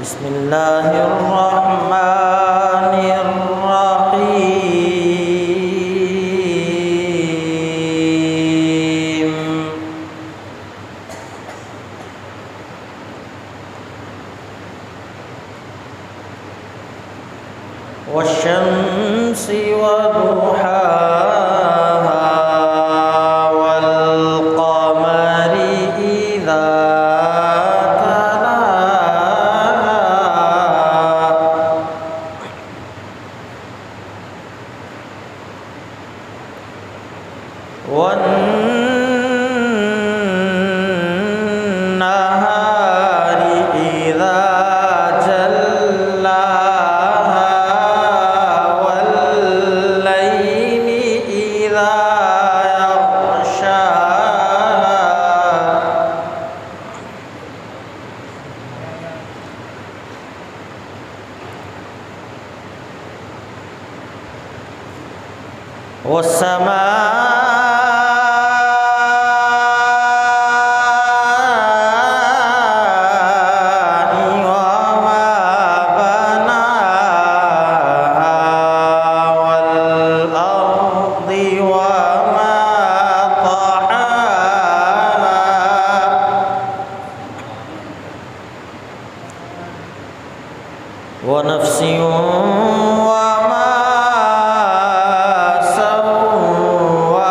بسم اللہ الرحمن الرحیم والشمس وضحاها والقمر إذا والنهار إذا جلاها والليل إذا يغشاها ونفس وما سواها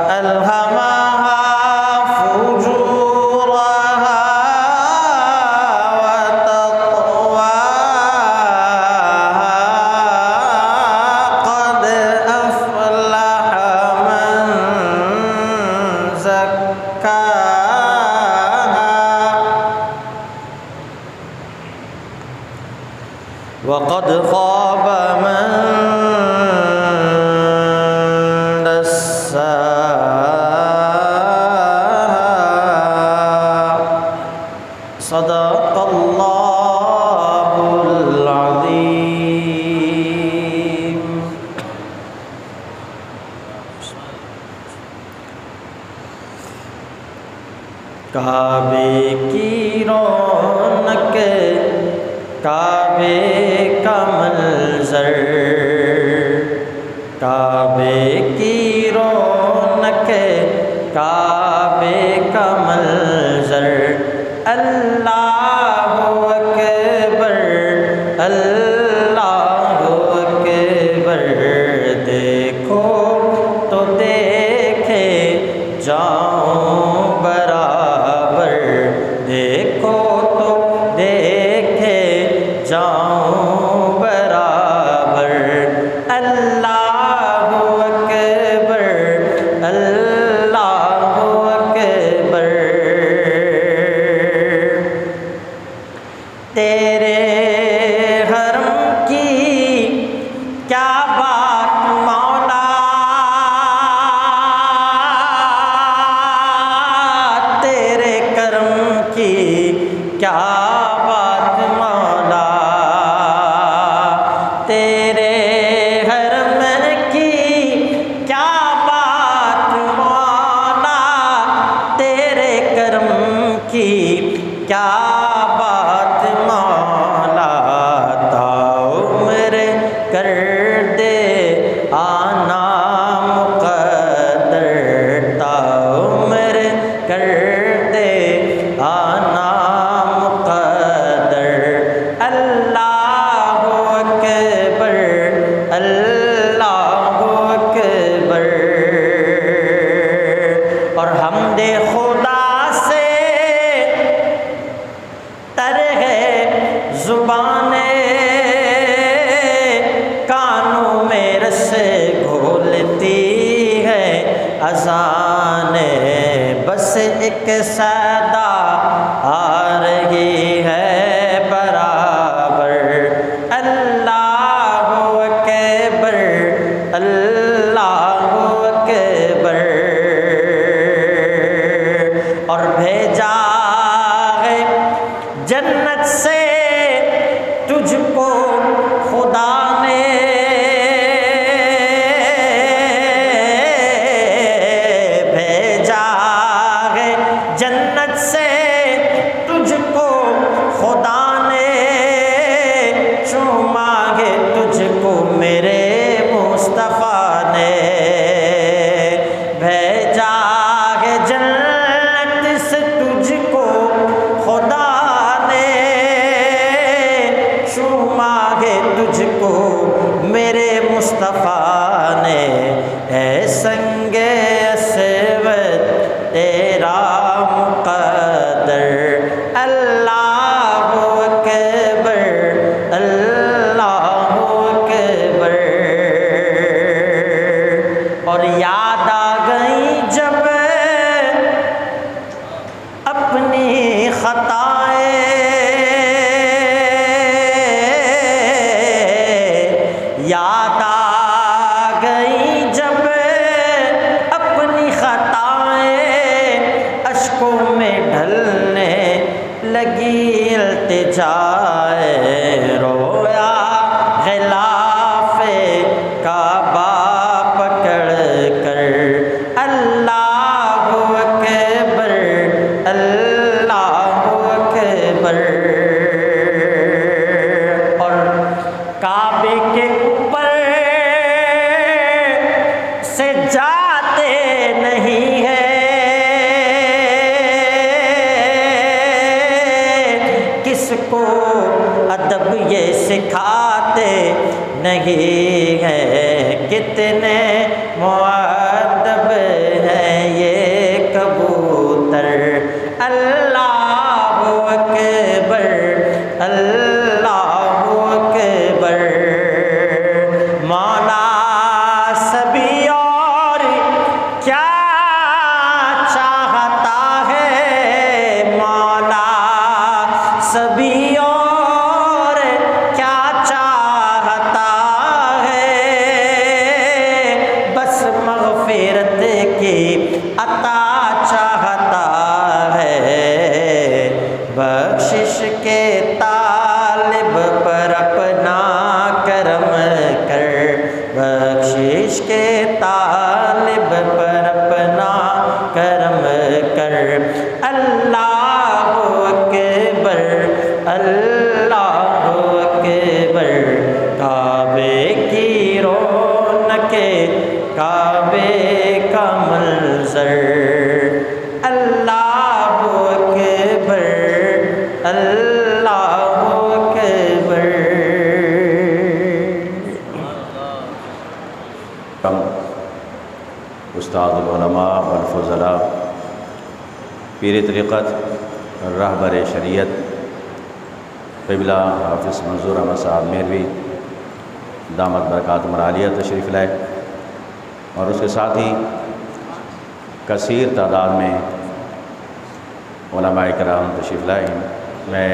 فألهمها فجورها وتقواها قد أفلح من زكاها وقد خاب من دساها صدق اللہ العظیم کعبے کی رونق کعبے کا منظر کعبے کی رونق کعبے کا منظر اللہ اکبر اللہ اکبر دیکھو تو دیکھے جاؤں برابر دیکھو تو دیکھے جاؤں برابر اللہ اکبر اللہ اکبر تیرے حرم کی کیا بات مولا تیرے کرم کی کیا بات مولا تیرے حرم کی کیا بات مولا تیرے کرم کی کیا بات مولا تعمر کر دے آنا مقدر تعمر کر دے آنا مقدر اللہ اکبر اللہ اکبر اور حمد خدا سے تر ہے زبانیں کانوں میں رس گھولتی ہے اذانیں بس ایک صدا آ رہی ہے برابر اللہ اکبر اللہ اکبر اور بھیجا ہے جنت سے تجھ کو خدا نے سے تجھ کو خدا نے چوما ہے، تجھ کو میرے مصطفیٰ نے بھیجا ہے، جنت سے تجھ کو خدا نے چوما ہے، تجھ کو میرے مصطفیٰ نے اے سنگ اسود تیرا مقدر اللہ اکبر اللہ اکبر۔ اور یاد آ گئی جب اپنی خطائیں، یاد آ گئی جب اپنی خطائیں، اشکوں میں ڈھلنے لگی التجائیں، رویا غلاف کعبہ پکڑ کر اللہ اکبر اللہ اکبر۔ اور کعبے کے اوپر سے جاتے نہیں ہے، کس کو ادب یہ سکھاتے نہیں ہے، کتنے مؤدب ہیں یہ کبوتر اللہ اکبر اللہ اکبر۔ مولا سبھی اور کیا چاہتا ہے، مولا سبھی اور کیا چاہتا ہے، بس مغفرت کی عطا چاہتا ہے، بخشش کے طالب پر اپنا کرم کر، بخشش کے طالب پر اپنا کرم کر اللہ اکبر اللہ اکبر۔ کعبے کی رونق کعبے کا منظر اللہ اکبر اللہ اکبر۔ استاد العلماء والفضلاء، پیر طریقت رہبر شریعت قبلہ حافظ منظور احمد صاحب مہروی دامت برکاتہم العالیہ تشریف لائے، اور اس کے ساتھ ہی کثیر تعداد میں علماء کرام تشریف لائے ہیں۔ میں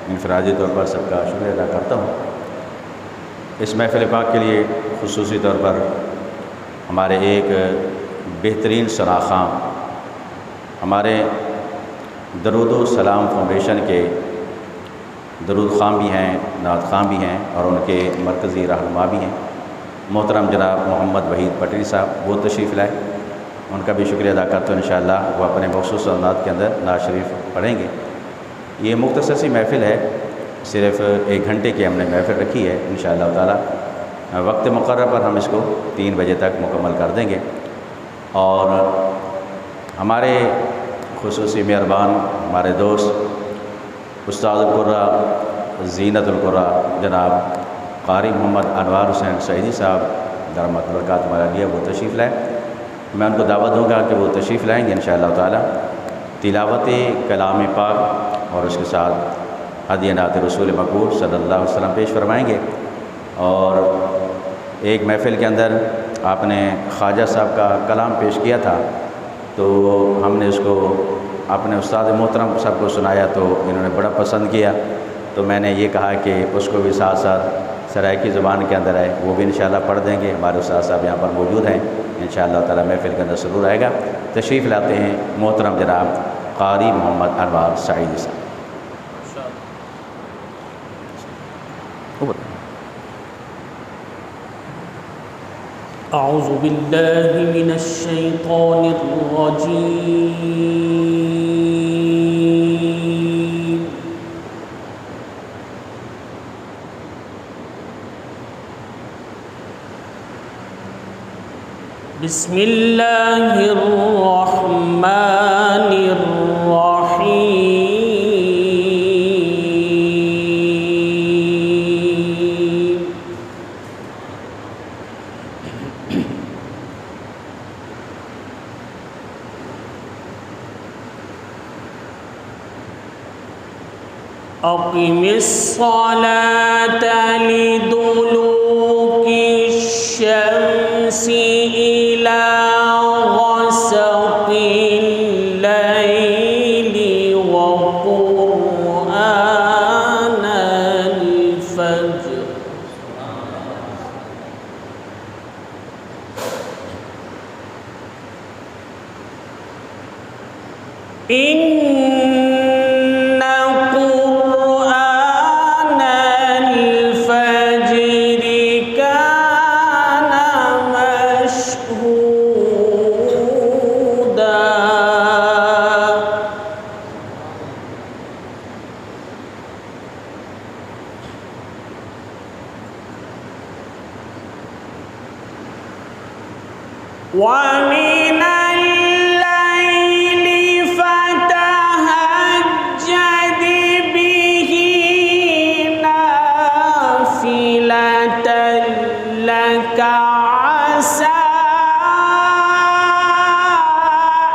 انفرادی طور پر سب کا شکریہ ادا کرتا ہوں۔ اس محفل پاک کے لیے خصوصی طور پر ہمارے ایک بہترین شناخواں، ہمارے درود و سلام فاؤنڈیشن کے درود خواں بھی ہیں، نعت خواں بھی ہیں، اور ان کے مرکزی رہنما بھی ہیں، محترم جناب محمد وحید پٹیل صاحب، وہ تشریف لائے، ان کا بھی شکریہ ادا کرتا ہوں۔ انشاءاللہ وہ اپنے مخصوص انداز کے اندر نعت شریف پڑھیں گے۔ یہ مختصر سی محفل ہے، صرف 1 گھنٹے کی ہم نے محفل رکھی ہے، انشاءاللہ تعالی وقت مقرر پر ہم اس کو 3 بجے تک مکمل کر دیں گے۔ اور ہمارے خصوصی مہربان، ہمارے دوست استاد القرآ زینت القرآ جناب قاری محمد انوار حسین سعیدی صاحب دامت برکاتہم العالیہ، وہ تشریف لائے۔ میں ان کو دعوت دوں گا کہ وہ تشریف لائیں گے انشاءاللہ تعالی، تلاوت کلام پاک اور اس کے ساتھ ہدیہ نعت رسول مقبول صلی اللہ علیہ وسلم پیش فرمائیں گے۔ اور ایک محفل کے اندر آپ نے خواجہ صاحب کا کلام پیش کیا تھا، تو ہم نے اس کو اپنے استاد محترم صاحب کو سنایا تو انہوں نے بڑا پسند کیا، تو میں نے یہ کہا کہ اس کو بھی ساتھ ساتھ سرائکی زبان کے اندر ہے، وہ بھی انشاءاللہ پڑھ دیں گے۔ ہمارے استاد صاحب یہاں پر موجود ہیں، انشاءاللہ تعالی محفل کے اندر ضرور آئے گا۔ تشریف لاتے ہیں محترم جناب قاری محمد انوار سعیدی صاحب۔ اعوذ باللہ من الشیطان الرجیم بسم اللہ الرحمن الرحیم اقم الصلاة لدلوك الشمس إلى غسق الليل وقرآن الفجر إن قرآن الفجر كان مشهودا ومن الليل فتهجد به نافلة لك عسى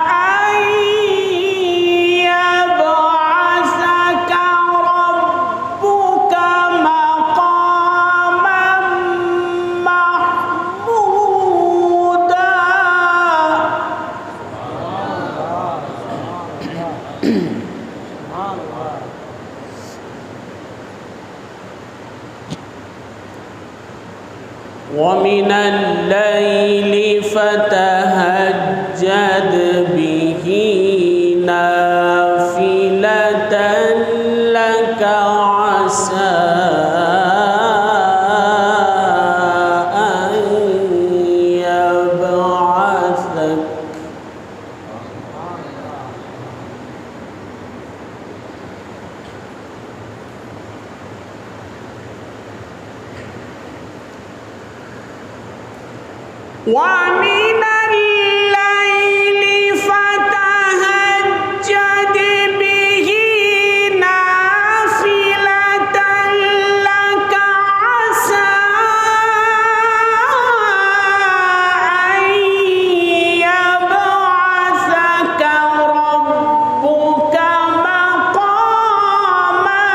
أن يبعثك ربك مقاما محمودا ومن الليل فتهجد به نافلة لك عسى أن يبعثك ومن الليل فتهجد به نافلة لك عسى أن يبعثك ربك مقاما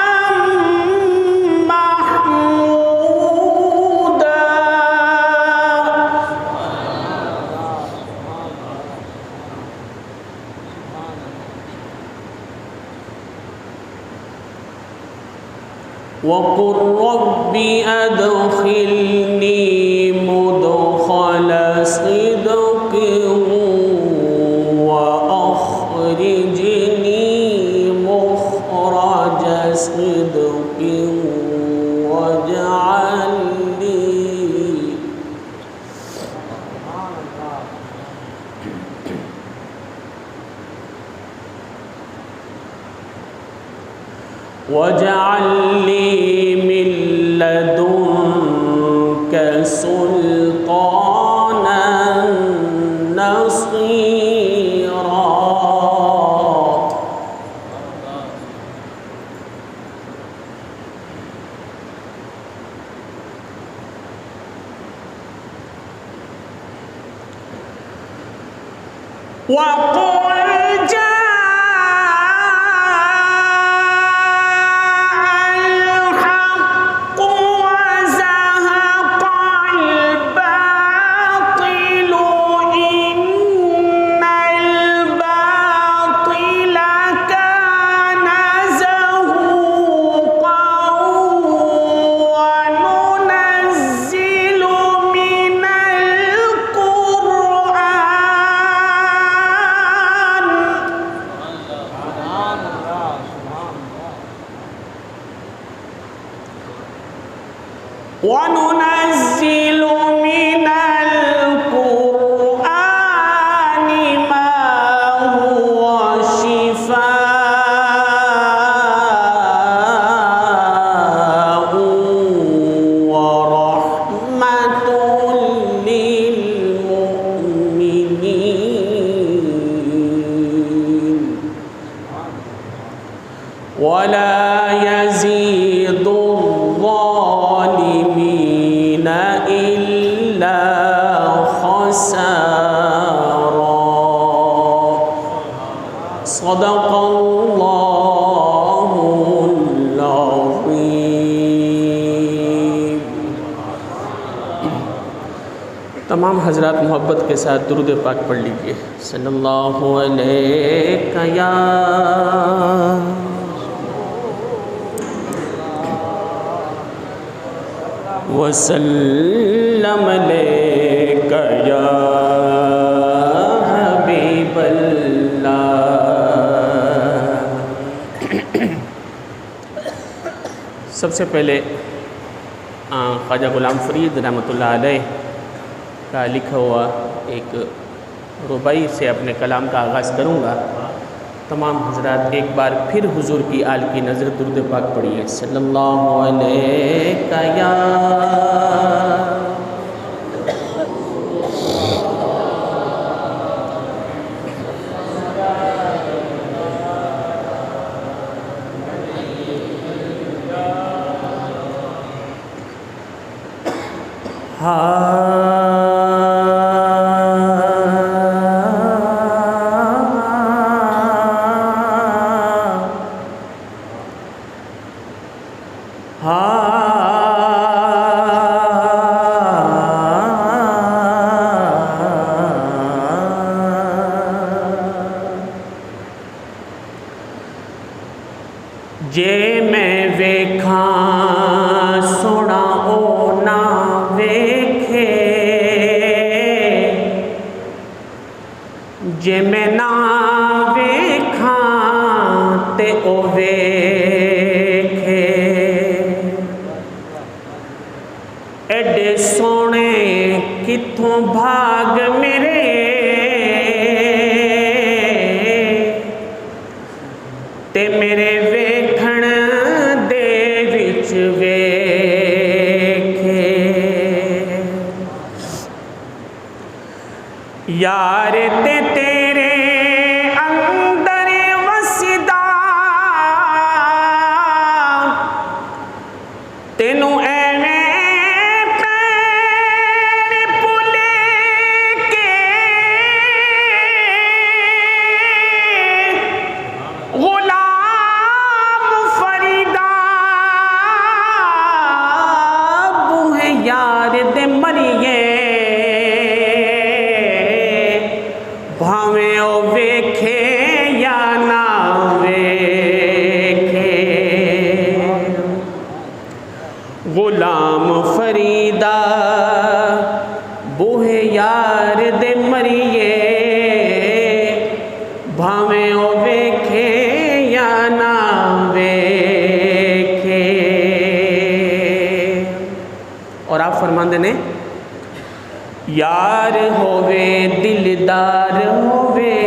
محمودا وقل رب أدخلني مدخل صدق وأخرجني مخرج صدق واجعل لي من لدنك سلطانا نصيرا وقل جاء الحق وزهق الباطل إن الباطل كان زهوقا وننزل من القرآن ما هو شفاء ورحمة للمؤمنين ولا يزيد الظالمين إلا خسارا. صدق الله العظيم. تمام حضرات محبت کے ساتھ درود پاک پڑھ لیجئے. صلی اللہ علیہ یا وسلم علیک یا حبیب اللہ. سب سے پہلے خواجہ غلام فرید رحمۃ اللہ علیہ کا لکھا ہوا ایک ربائی سے اپنے کلام کا آغاز کروں گا. تمام حضرات ایک بار پھر حضور کی آل کی نظر درود پاک پڑھیے. صلی اللہ علیہ یا جے میں ویکھاں سونا او نہ ویکھے، جے میں نہ ویکھاں تے او ویکھے. ایڈے سونے کتھوں بھاگ میرے، تے میرے ویکھن دے وچ ویکھے. یار تے تیرے اندر وسدا، تینوں ایویں پیر پلے کے غلام فریدا بوہے یار دے مریے، بھاویں او ویکھے یا نہ ویکھے. غلام فریدا بوہے یار دے مریے، بھاویں او ویکھے یا نہ ویکھے. اور آپ فرماندے نے یار ہووے دلدار ہووے،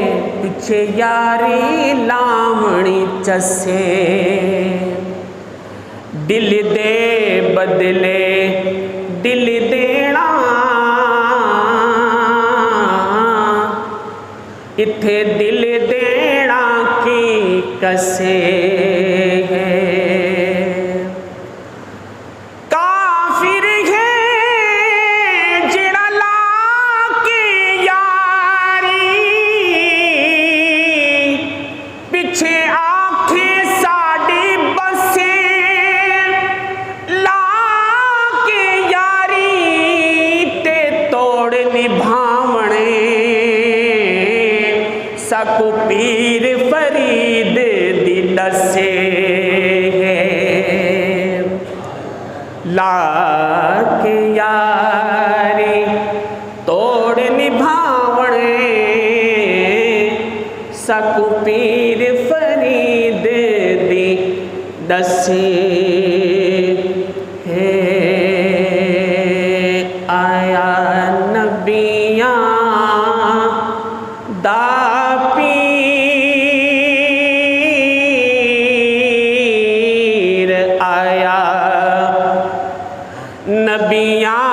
پیچھے یاری لامڑی چسے. دل دے بدلے دل دینا، اتھے دل دینا کی کسے ہے. کافر ہے جڑا لا کے یاری، پیچھے آنکھیں ساڈی بسے. لا کے یاری تے توڑ نبھاونے، سکو پیر فرید دی دسے ہے. لا کے یاری توڑ نبھاونے، سکو پیر فرید دی دسے ہے. آیا نبیاں دا پیر، آیا نبیاں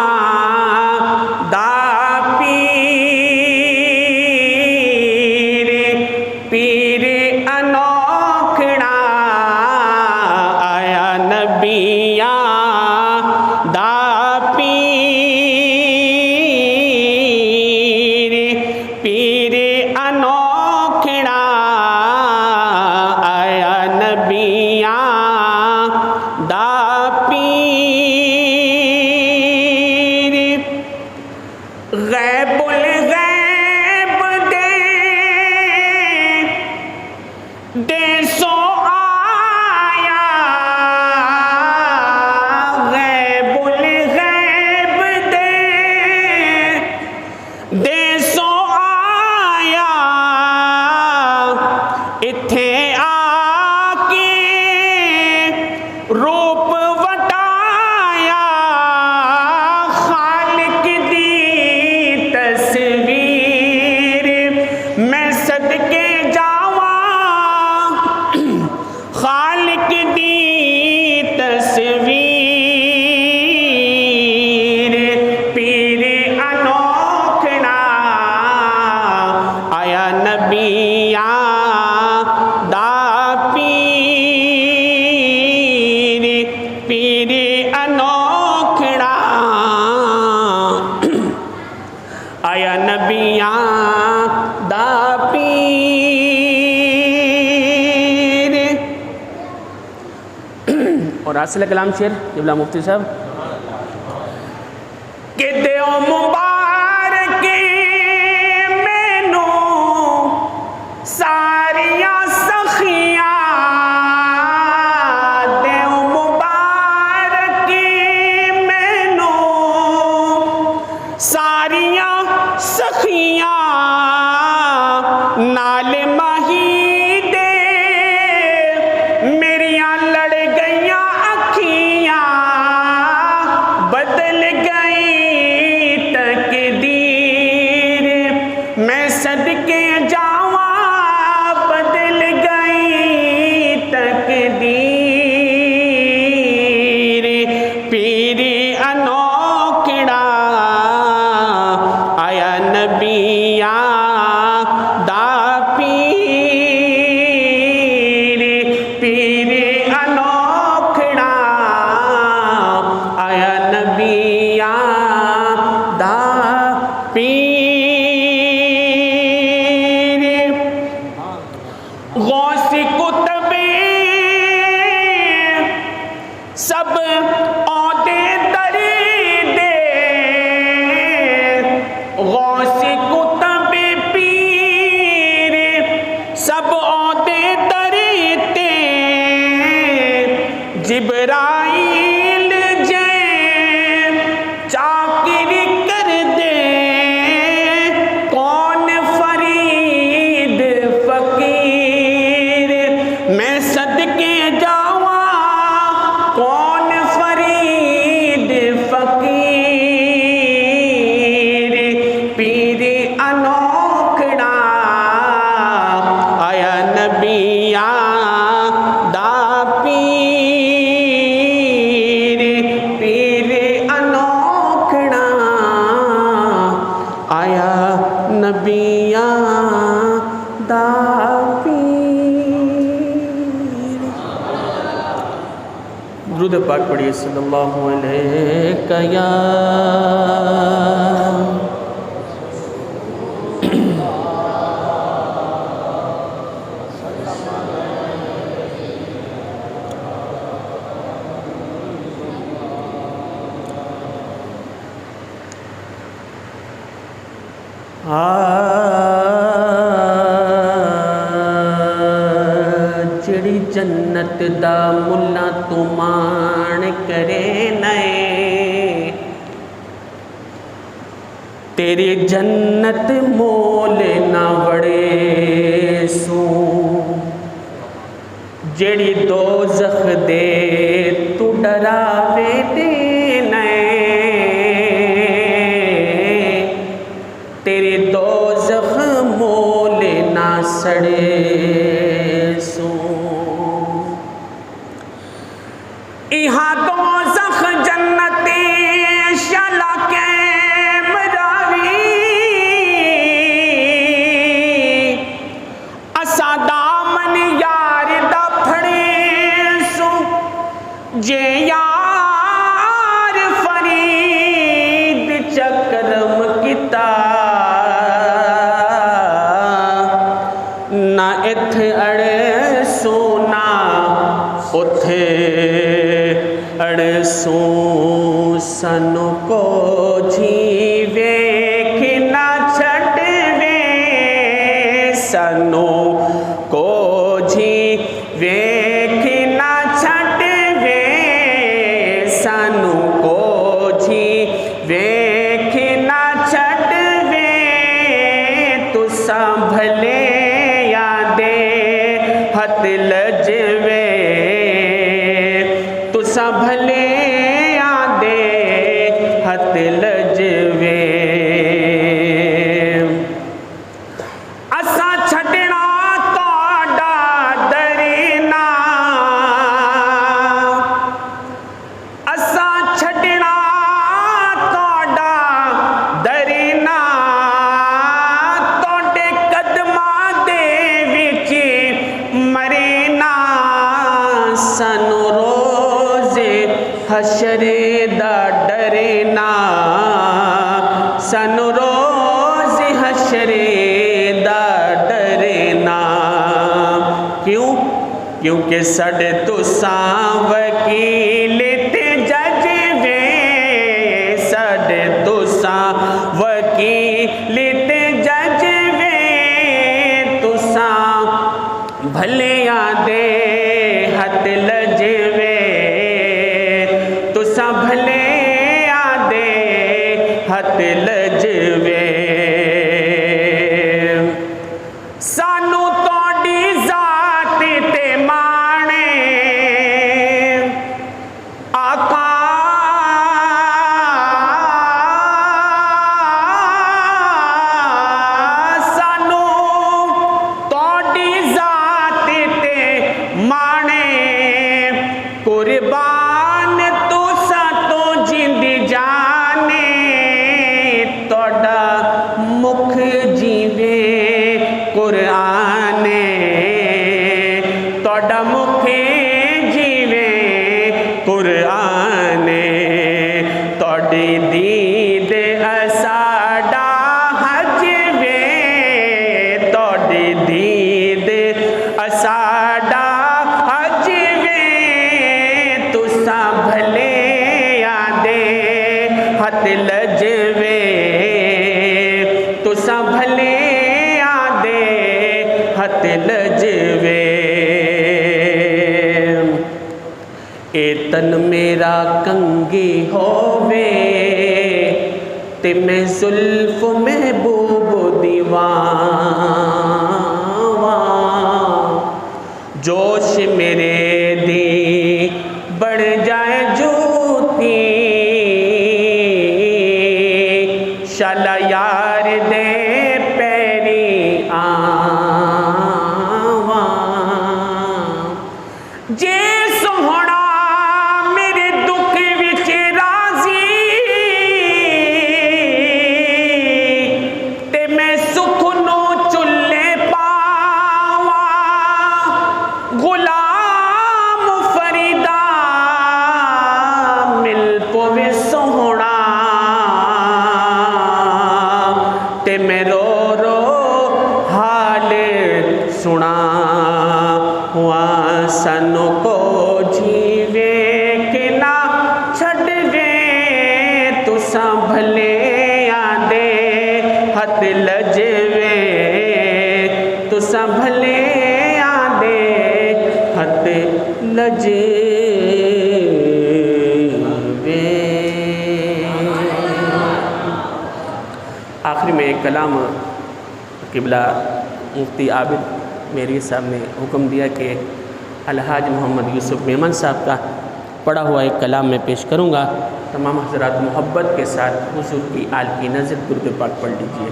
دا پیر، پیر انوکھڑا نبیاں دا پیر غیب الغیب دے سو آیا غیب الغیب دے سو آیا اتھے آ کے روپ وٹایا خالق دی تصویر میں صدقے جاواں خالق دی تصویر پیر انوکھڑا آیا نبیاں دا پیر پیر انوکھڑا آیا نبیاں دا پیر. اور اصل کلام شعر جبلا مفتی صاحب کہ دیو مبارک مینوں ساریاں سخیاں دیو مبارک مینوں ساریاں سخیاں نال ماہی دے میریاں لڑ گئیاں اکھیاں بدل گئی تقدیر میں صدقے جاواں بدل گئی تقدیر پیر انوکھڑا آیا نبیاں دا پیر پیر انوکھڑا آیا نبیاں دا پیر غوث کتب سب عہدے دے غوث کتب پیر سب عہدے تے جبرائیل جے چاکری کر دے کون فرید فقیر میں صدقے جاواں کون فرید فقیر پیر انوکھڑا آیا نبیاں دا پیر پیر انوکھڑا آیا نبیاں دا پیر. درود پاک پڑھیے صلی اللہ علیہ یا جڑی جنت دا ملا تو مان کرے نئے تیری جنت مول نہ وڑے سو جڑی دوزخ دے تو ڈراوے دے نئے تیری دوزخ مول نہ سڑے سو یہاں دوزخ جنتی شلا کے مراوی اسا دامن یار دا پھڑے سو جے یار فرید چکرم کتا نہ اتھ اڑے سونا اتھے اڑسوں سنو کو جھیوے کہ نہ چھٹوے سنو کو جھیوے کہ نہ چھٹوے سنو کو جھیوے کہ نہ چھٹوے تو سنبھلے یادے ہت لجوے تو سنبھلے یادے ہت لجوے اسا چھڑنا توڑا درینا اسا چھڑنا توڑا درینا توڑے قدماں دے وچ مرینا سنو روز حشر دا ڈرینا سنو روز حشر دا ڈرینا کیوں کیونکہ سڈے تساں وکیل تے جج وے سڈے تساں وکیل تے جج وے تساں بھلیاں دے ہت لجوے تساں بھلیاں دے ہت لجوے سانو توڑی ذات تے مانے آقا سانو توڑی ذات تے مانے قربان تو ساتوں جند جانے توڑا مکھ جیوے قرآن توڑا مکھ جیوے قرآن توڑی دید اساڈا حج وے توڑی دید اساڈا حج وے تساں بھلے یادے ہت لجوے تساں بھلے یادے ہت لجوے اے تن میرا کنگی ہووے تے میں زلف محبوب دیوان جوش میرے دی بڑھ جائے جوتی شالا یار دے پیری آوان جے سوہنا میرے دکھ وچ راضی تے میں سکھ نو چلے پاواں غلام فریدا مل پوے سوہنا تے میں رو رو حال سنا ہوا سنو کو جھیوے کہ نہ چھڑوے تساں بھلے یادے ہت لجوے تساں بھلے یادے ہت لجوے آخری میں ایک کلام قبلہ مفتی عابد میری صاحب نے حکم دیا کہ الحاج محمد یوسف میمن صاحب کا پڑھا ہوا ایک کلام میں پیش کروں گا. تمام حضرات محبت کے ساتھ حضور کی آل کی نظر درود پاک پڑھ لیجئے.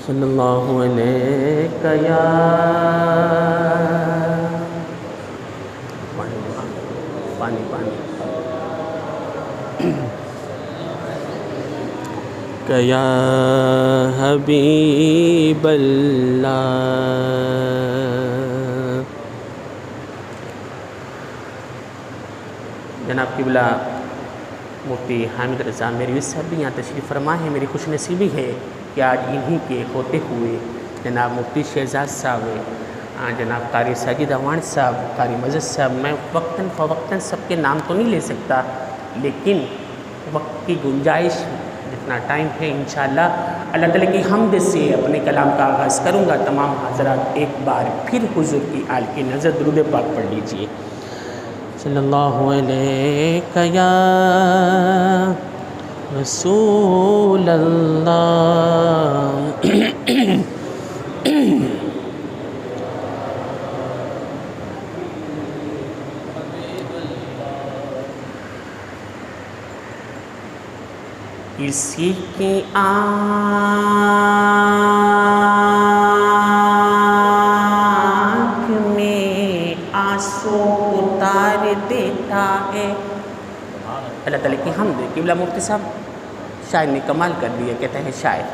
صلی اللہ علیہ یا پانی یا حبیب اللہ. جناب قبلہ مفتی حامد رضا میرویس صاحب بھی یہاں تشریف فرما ہے. میری خوش نصیبی ہے کہ آج انہی کے ہوتے ہوئے جناب مفتی شہزاد صاحب جناب قاری ساجد اوان صاحب، قاری مجد صاحب، میں وقتاً فوقتاً سب کے نام تو نہیں لے سکتا، لیکن وقت کی گنجائش جتنا ٹائم ہے انشاءاللہ اللہ تعالیٰ کی حمد سے اپنے کلام کا آغاز کروں گا۔ تمام حضرات ایک بار پھر حضور کی آل کی نظر درود پاک پڑھ لیجئے۔ صلی اللہ علیہ یا رسول اللہ۔ کسی کی آنکھ میں آنسو اتار دیتا ہے۔ اللہ تعالیٰ کی حمد۔ قبلہ مفتی صاحب شاعر نے کمال کر دیا، کہتا ہے شاعر،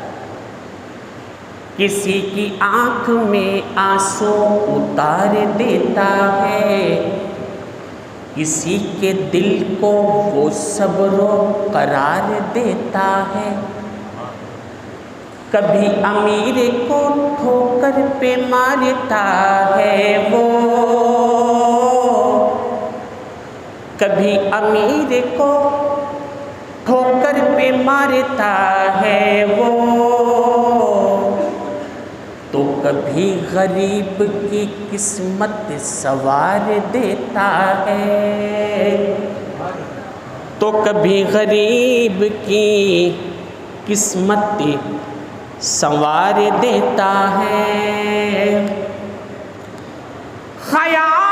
کسی کی آنکھ میں آنسو اتار دیتا ہے، کسی کے دل کو وہ صبر و قرار دیتا ہے، کبھی امیر کو ٹھوکر پہ مارتا ہے وہ، کبھی امیر کو ٹھوکر پہ مارتا ہے وہ، تو کبھی غریب کی قسمت سنوار دیتا ہے، تو کبھی غریب کی قسمت سنوار دیتا ہے۔ خیال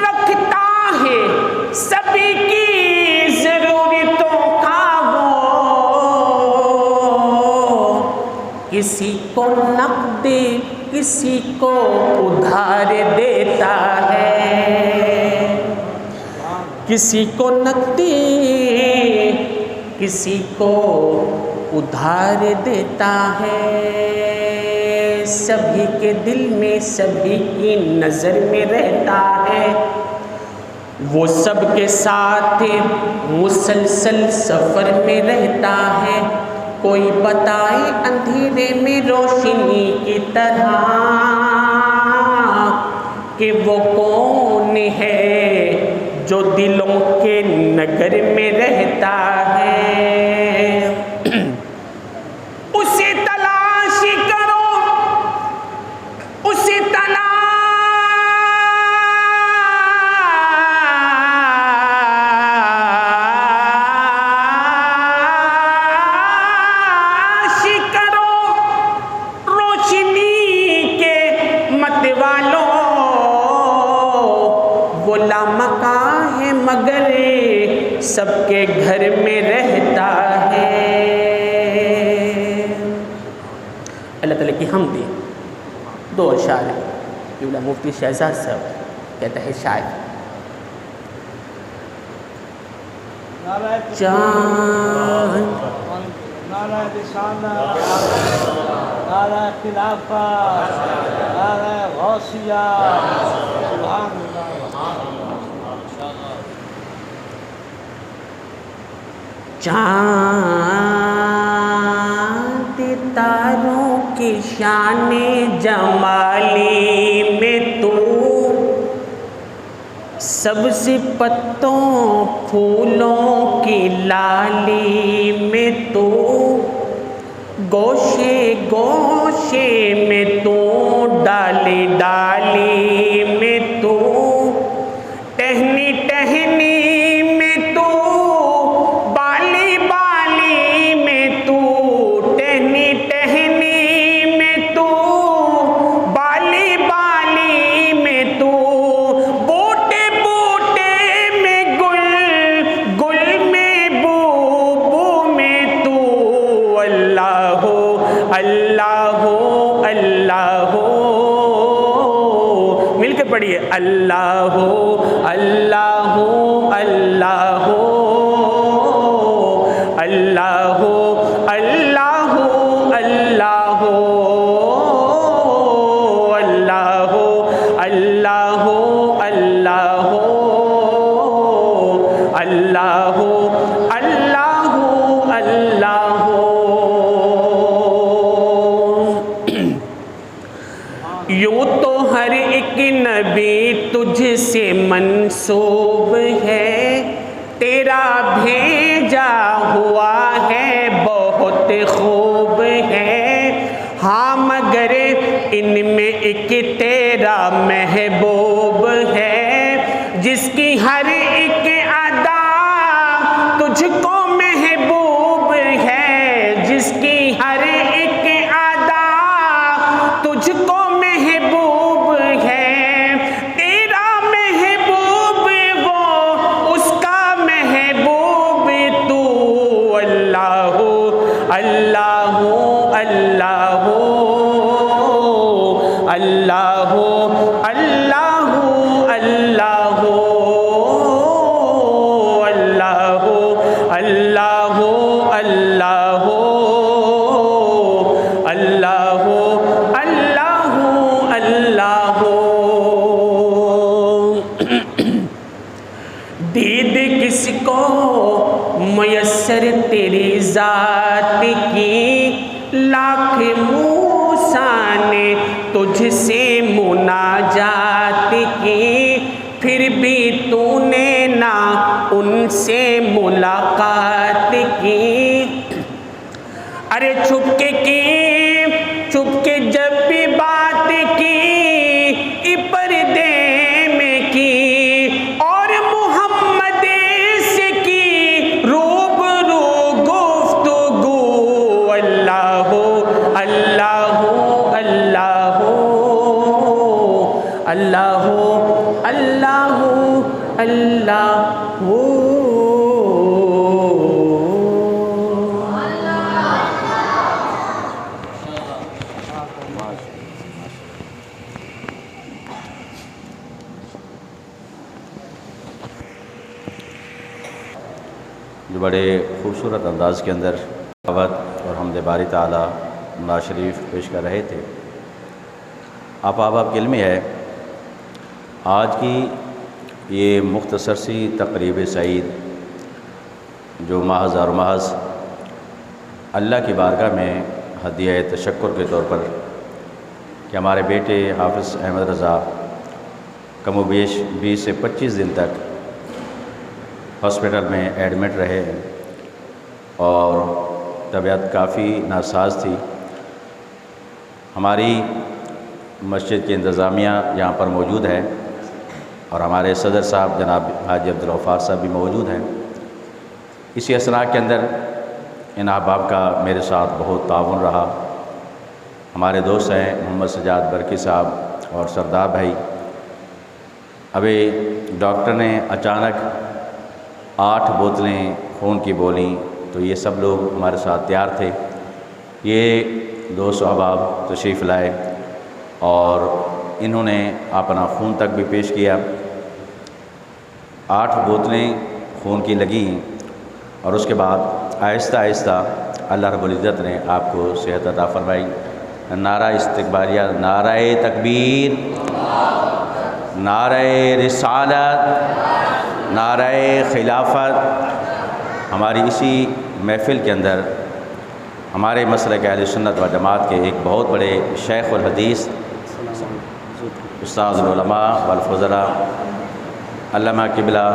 رکھتا ہے سبھی کی ضرورتوں کا وہ، کسی کو نقد کسی کو ادھار دیتا ہے، کسی کو نقد کسی کو ادھار دیتا ہے، سبھی کے دل میں سبھی کی نظر میں رہتا ہے، وہ سب کے ساتھ مسلسل سفر میں رہتا ہے، کوئی بتائے اندھیرے میں روشنی کی طرح کہ وہ کون ہے جو دلوں کے نگر میں رہتا ہے، اسے تلاش کرو، اسے تلاش کرو، روشنی کے مت والوں، وہ لامکاں ہے مگر سب کے گھر میں رہتا ہے۔ اللہ تعالیٰ کی حمد۔ دو اشعار ہیں، قبلہ مفتی شہزاد صاحب، کہتا ہے شاعر، چاند نعرہ رسالت، نعرہ خلافت، نعرہ غوثیہ، سبحان اللہ۔ چاند تاروں کی شان جمالی میں تو، سبز پتوں پھولوں کی لالی میں تو، گوشے گوشے میں تو، ڈالی ڈالی میں تو، ٹہنی ٹہنی میں تو، بالی بالی میں تو، ٹہنی ٹہنی میں تو، بالی بالی میں تو، بوٹے بوٹے میں گل، گل میں بو، بو میں تو، اللہ ہو اللہ ہو اللہ ہو، مل کے پڑھیے، اللہ ہو اللہ ہو اللہ ہو اللہ ہو اللہ ہو اللہ ہو اللہ ہو اللہ ہو اللہ ہو اللہ ہو اللہ ہو اللہ یوں تو ہر ایک نبی تجھ سے منسوب ہے، تیرا بھیجا ہوا ہے بہت خوب ہے، ہاں مگر ان میں ایک تیرا محبوب ہے، جس کی ہر ایک ادا تجھ کو محبوب ہے، جس کی ہر ایک ادا تجھ کو محبوب ہے، تیرا محبوب وہ اس کا محبوب تو، اللہ اللہ اللہ اللہ اللہ اللہ اللہ اللہ اللہ اللہ اللہ اللہ۔ دید کس کو میسر تیری ذات کی، لاکھ موسیٰ نے تجھ سے مناجات کی، پھر بھی تو نے نہ ان سے ملاقات کی، ارے چھپ کے جب بھی بات کی پردے میں کی، اور محمد سے کی روبرو گفتگو، اللہ اللہ اللہ اللہ اللہ اللہ۔ جو بڑے خوبصورت انداز کے اندر دعوت اور حمد باری تعالیٰ نواز شریف پیش کر رہے تھے۔ آپ کے علم ہے آج کی یہ مختصر سی تقریب سعید جو محض اور محض اللہ کی بارگاہ میں ہدیہ تشکر کے طور پر کہ ہمارے بیٹے حافظ احمد رضا کم و بیش 20 سے 25 دن تک ہاسپٹل میں ایڈمٹ رہے اور طبیعت کافی ناساز تھی۔ ہماری مسجد کی انتظامیہ یہاں پر موجود ہے اور ہمارے صدر صاحب جناب حاجی عبدالغفار صاحب بھی موجود ہیں۔ اسی اثناء کے اندر ان احباب کا میرے ساتھ بہت تعاون رہا۔ ہمارے دوست ہیں محمد سجاد برکی صاحب اور سردار بھائی۔ ابھی ڈاکٹر نے اچانک 8 بوتلیں خون کی بولیں تو یہ سب لوگ ہمارے ساتھ تیار تھے۔ یہ 200 احباب تشریف لائے اور انہوں نے اپنا خون تک بھی پیش کیا۔ 8 بوتلیں خون کی لگیں اور اس کے بعد آہستہ آہستہ اللہ رب العزت نے آپ کو صحت عطا فرمائی۔ نعرہ استقبالیہ، نعرہ تکبیر، نعرہ رسالت، نعرہ خلافت۔ ہماری اسی محفل کے اندر ہمارے مسلک اہل سنت و جماعت کے ایک بہت بڑے شیخ الحدیث استاد العلماء والفضلاء علامہ قبلہ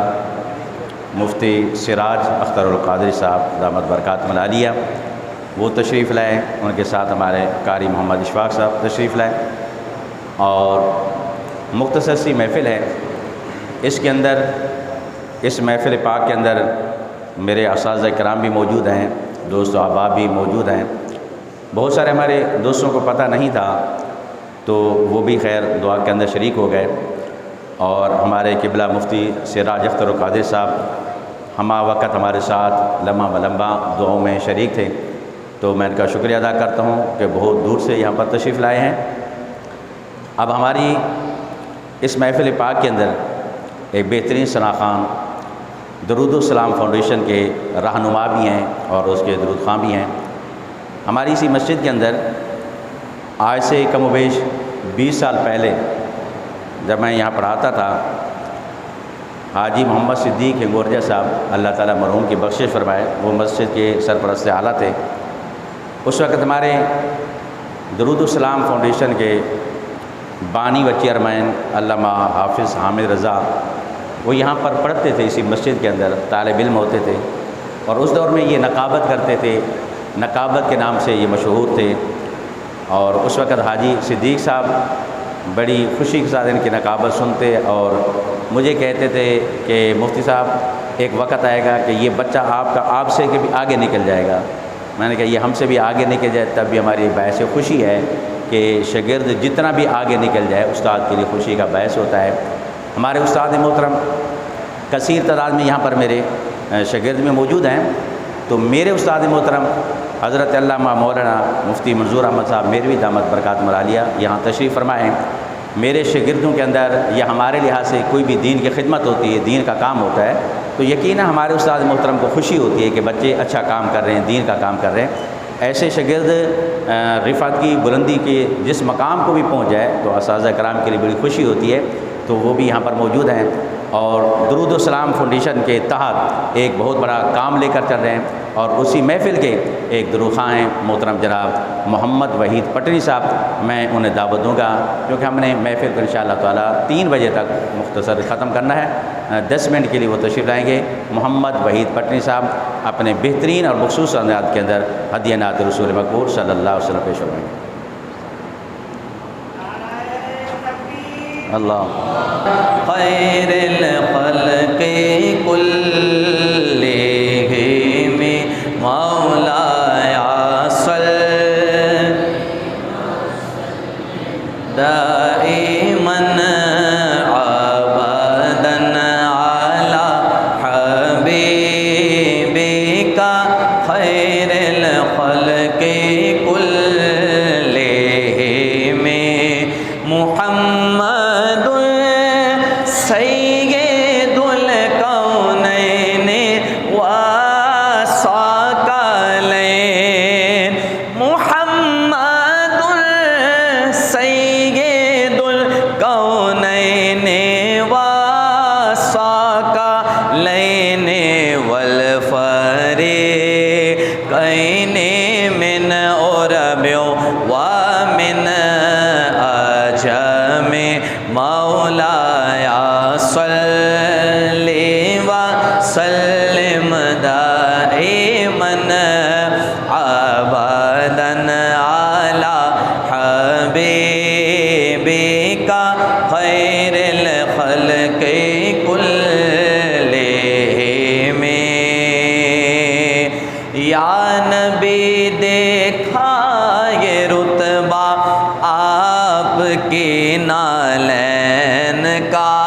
مفتی سراج اختر القادری صاحب دامت برکاتہم العالیہ وہ تشریف لائے، ان کے ساتھ ہمارے قاری محمد اشفاق صاحب تشریف لائے اور مختصر سی محفل ہے۔ اس کے اندر اس محفل پاک کے اندر میرے اساتذہ کرام بھی موجود ہیں، دوست و احباب بھی موجود ہیں۔ بہت سارے ہمارے دوستوں کو پتہ نہیں تھا تو وہ بھی خیر دعا کے اندر شریک ہو گئے اور ہمارے قبلہ مفتی سراج اختر القادری صاحب ہمہ وقت ہمارے ساتھ لمحہ بلمحہ دعاؤں میں شریک تھے، تو میں ان کا شکریہ ادا کرتا ہوں کہ بہت دور سے یہاں پر تشریف لائے ہیں۔ اب ہماری اس محفل پاک کے اندر ایک بہترین ثنا خوان درود السلام فاؤنڈیشن کے رہنما بھی ہیں اور اس کے درود خواں بھی ہیں۔ ہماری اسی مسجد کے اندر آج سے کم و بیش 20 سال پہلے جب میں یہاں پڑھاتا تھا، حاجی محمد صدیق ہنگورجہ صاحب اللہ تعالیٰ مرحوم کی بخشش فرمائے، وہ مسجد کے سرپرست اعلیٰ تھے۔ اس وقت ہمارے درود السلام فاؤنڈیشن کے بانی و چیئرمین علامہ حافظ حامد رضا، وہ یہاں پر پڑھتے تھے اسی مسجد کے اندر، طالب علم ہوتے تھے، اور اس دور میں یہ نقابت کرتے تھے، نقابت کے نام سے یہ مشہور تھے۔ اور اس وقت حاجی صدیق صاحب بڑی خوشی کے ساتھ ان کی نقابت سنتے اور مجھے کہتے تھے کہ مفتی صاحب ایک وقت آئے گا کہ یہ بچہ آپ سے بھی آگے نکل جائے گا۔ میں نے کہا یہ ہم سے بھی آگے نکل جائے تب بھی ہماری باعث خوشی ہے کہ شاگرد جتنا بھی آگے نکل جائے استاد کے لیے خوشی کا باعث ہوتا ہے۔ ہمارے استاد محترم کثیر تعداد میں یہاں پر میرے شاگرد میں موجود ہیں، تو میرے استاد محترم حضرت علامہ مولانا مفتی منظور احمد صاحب میروی دامت برکات العالیہ یہاں تشریف فرمائیں۔ میرے شاگردوں کے اندر یا ہمارے لحاظ سے کوئی بھی دین کی خدمت ہوتی ہے، دین کا کام ہوتا ہے، تو یقیناً ہمارے استاد محترم کو خوشی ہوتی ہے کہ بچے اچھا کام کر رہے ہیں، دین کا کام کر رہے ہیں۔ ایسے شاگرد رفعت کی بلندی کے جس مقام کو بھی پہنچ جائے تو اساتذہ کرام کے لیے بڑی خوشی ہوتی ہے، تو وہ بھی یہاں پر موجود ہیں اور درود و سلام فاؤنڈیشن کے تحت ایک بہت بڑا کام لے کر چل رہے ہیں، اور اسی محفل کے ایک دروخواں ہیں محترم جناب محمد وحید پٹنی صاحب۔ میں انہیں دعوت دوں گا کیونکہ ہم نے محفل کو انشاءاللہ تعالیٰ 3 بجے تک مختصر ختم کرنا ہے، 10 منٹ کے لیے وہ تشریف لائیں گے۔ محمد وحید پٹنی صاحب اپنے بہترین اور مخصوص انداز کے اندر ہدیہ نعت رسول مقبول صلی اللہ علیہ وسلم پیش فرمائیں گے۔ اللہ خیر الخلق کلہم مولایا صل دائما ابدا علی حبیبک خیر الخلق کلہم محمد سید الکونین والثقلین، محمد سید الکونین والثقلین والفریقین من عرب ومن عجم مولایا صلی وسلم دائما ابدا علی حبیبک خیر الخلق کلہم۔ یا نبی دیکھا یہ رتبہ آپ کے نالین کا،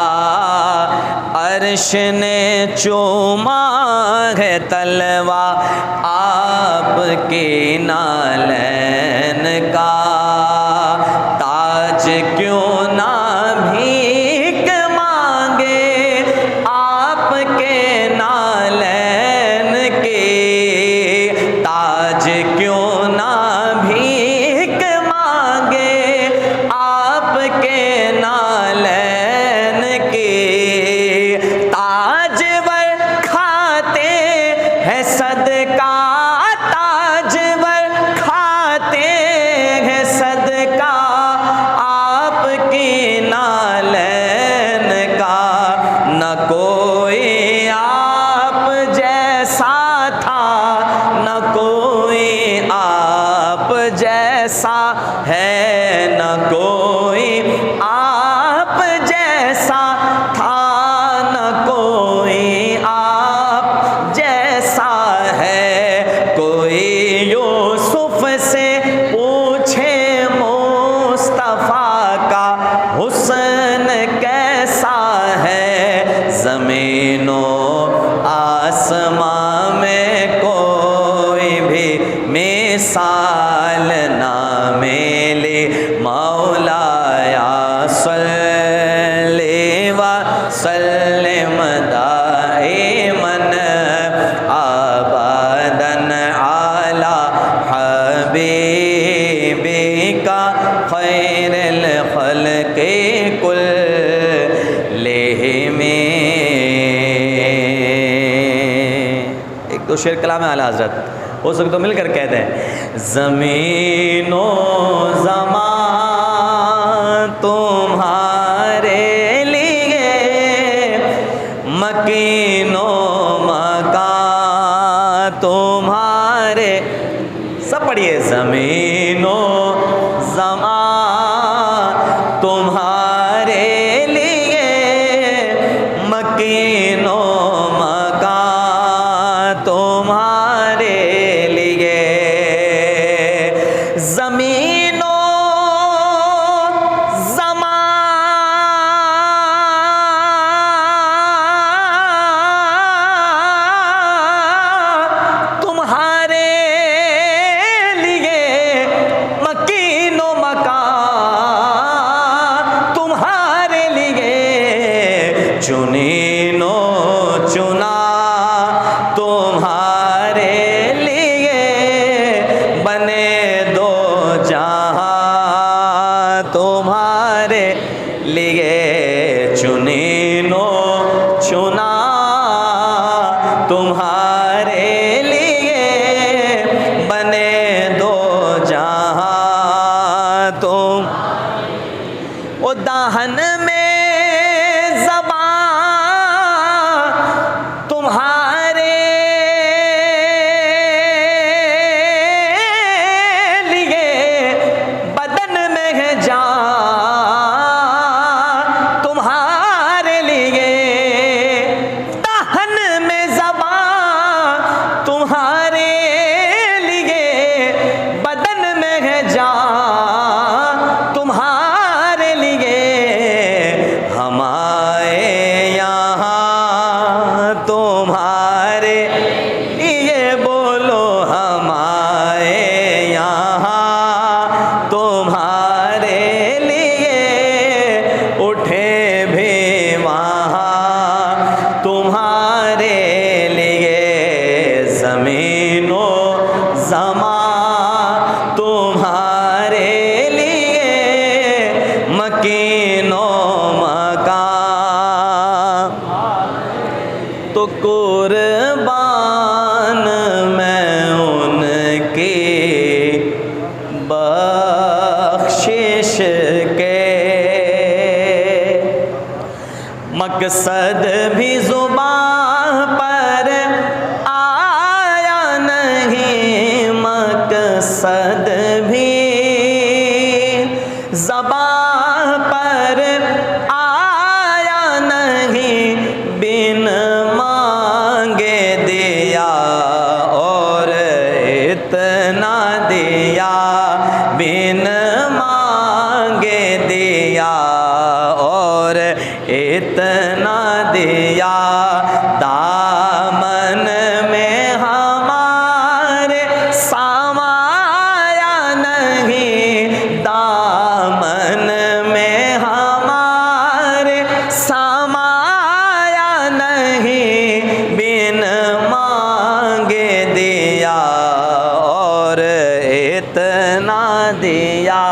عرش نے چوما ہے تلوا آپ کے نالین کا، تاج کیوں نہ بھیک مانگے آپ کے نالین کے، تاج کیوں نہ بھیک مانگے آپ کے نالین کے، تاج ور کھاتے ہیں صدقہ، تاج ور کھاتے ہیں صدقہ آپ کی نالین کا، نہ کوئی آپ جیسا تھا، نہ کوئی آپ جیسا ہے، نہ کوئی آپ جیسا تھا، نہ کوئی آپ جیسا ہے، کوئی یوسف سے پوچھے مصطفیٰ کا حسن کیسا ہے، زمین و آسمان میں کوئی بھی مثال نہ ملے مولایا صلی وسلم دائما ابدا علی حبیبک خیر الخلق کلہم۔ ایک دو شعر کلام اعلی حضرت ہو سکے تو مل کر کہہ دیں۔ زمین و زمان تو زمین و زمان تمہارے لیے مکین و مکان تمہارے لیے چنین و چنا تمہارے لیے بنے دو جہاں تمہارے لیے چنین و چنا تمہارے لیے بنے دو جہاں تم وہ دہن میں زبان تمہارے لیے بدن میں ہے جان تمہارے لیے دہن میں زبان تمہارے لیے بدن میں ہے جان تمہارے لیے ہمارے یہاں تمہارے لیے بولو ہمارے یہاں تمہارے لیے اٹھے بھی وہاں تمہارے لیے زمین و زمان تمہارے لیے مکین و مکان تو قربان میں ان کی بخشش کے مقصد بھی زبان پر آیا نہیں مقصد بھی زبان پر آیا نہیں بن مانگے دیا اور اتنا دیا بن مانگے دیا اور اتنا دیا دامن میں ہمارے سمایا نہیں دامن میں ہمارے سمایا نہیں بن مانگے دیا اور اتنا دیا